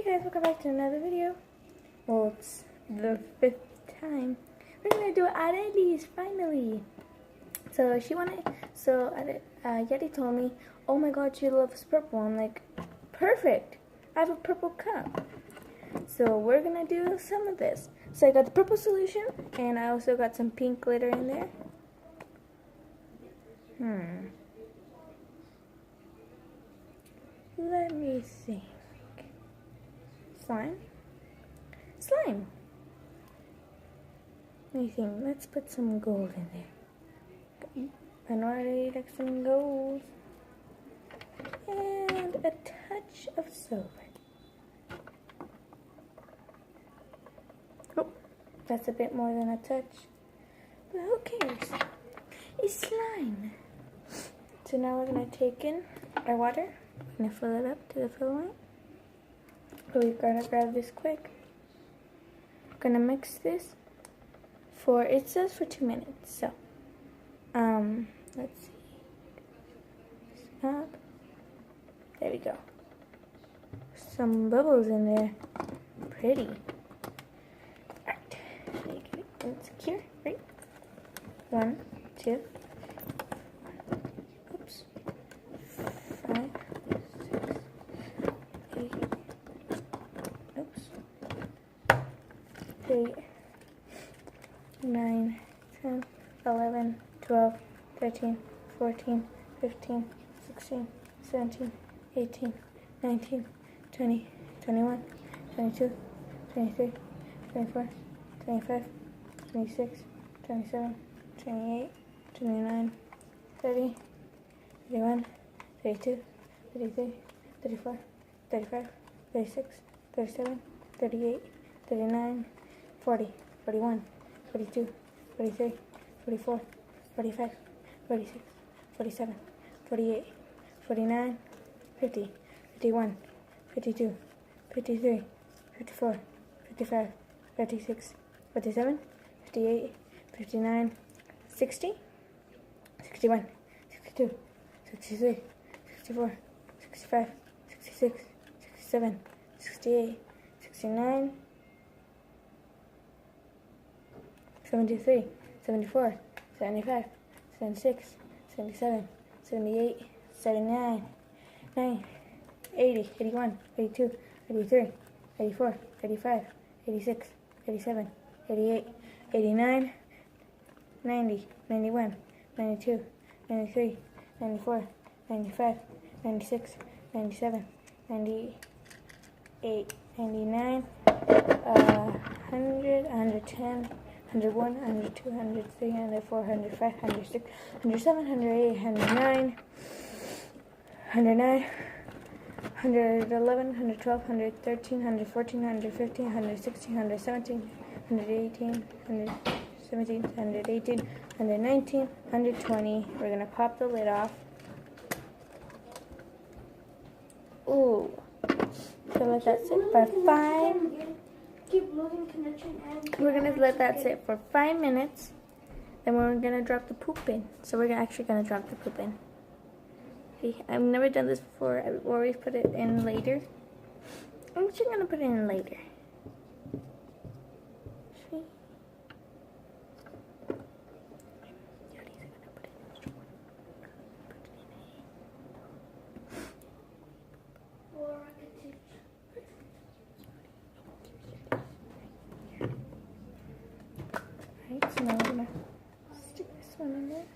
Hey guys, welcome back to another video. Well, it's the 5th time. We're gonna do Arelis finally. So Yeti told me, oh my god, she loves purple. I'm like, perfect. I have a purple cup. So we're gonna do some of this. So I got the purple solution, and I also got some pink glitter in there. Let me think. Slime? Slime! Let me think. Let's put some gold in there. I know I already like some gold. And a touch of silver. Oh, that's a bit more than a touch. But who cares? It's slime. So now we're going to take in our water. We're going to fill it up to the fill line. But we've got to grab this quick. I'm going to mix this for, it says for 2 minutes. So, let's see. Up. There we go. Some bubbles in there. Pretty. Alright. Make it insecure, right? 1, 2. Oops. 5, 6, 8. Oops. 8, 9, 10, 11, 12, 13, 14, 15, 16, 17, 18, 19, 20, 21, 22, 23, 24, 25, 26, 27, 28, 29, 30, 31, 32, 33, 34, 35, 36, 37, 38, 39, 40, 41, 42, 43, 44, 45, 46, 47, 48, 49, 50, 51, 52, 53, 54, 55, 56, 57, 58, 59, 60, 61, 62, 63, 64, 65, 66, 67, 68, 69, 73, 74, 75, 76, 77, 78, 79, 9, 80, 81, 82, 83, 84, 85, 86, 87, 88, 89, 90, 91, 92, 93, 94, 95, 96, 97, 98, 99, 100, 110, 101, 102, 103, 104, 105, 106, 107, 108, 109, 109, 111, 112, 113, 114, 115, 116, 117, 118, 117, 118, 119, 120. We're going to pop the lid off. Ooh. So let that sit for 5. Keep losing connection and We're going to let that sit for 5 minutes. Then we're going to drop the poop in. So we're actually going to drop the poop in. See, I've never done this before. I always put it in later. I'm actually going to put it in later. See? Alright, so now we're going to stick this one in there.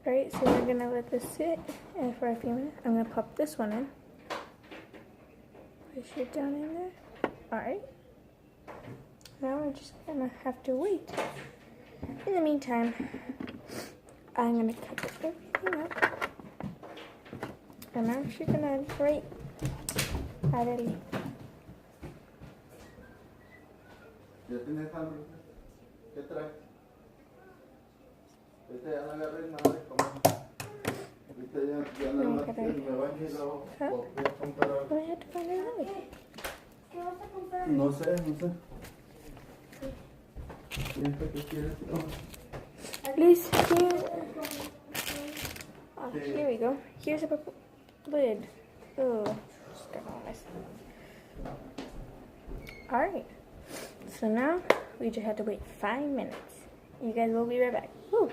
Alright, so we're going to let this sit for a few minutes. I'm going to pop this one in. Push it down in there. Alright. Now we're just going to have to wait. In the meantime, I'm going to cut everything up. And I'm actually going to write Areli. Voy a poner hoy. ¿Qué vas a comprar? No sé. Please, here. Oh, here we go. Here's a purple lid. Oh, alright. So now we just have to wait 5 minutes. You guys will be right back. Woo.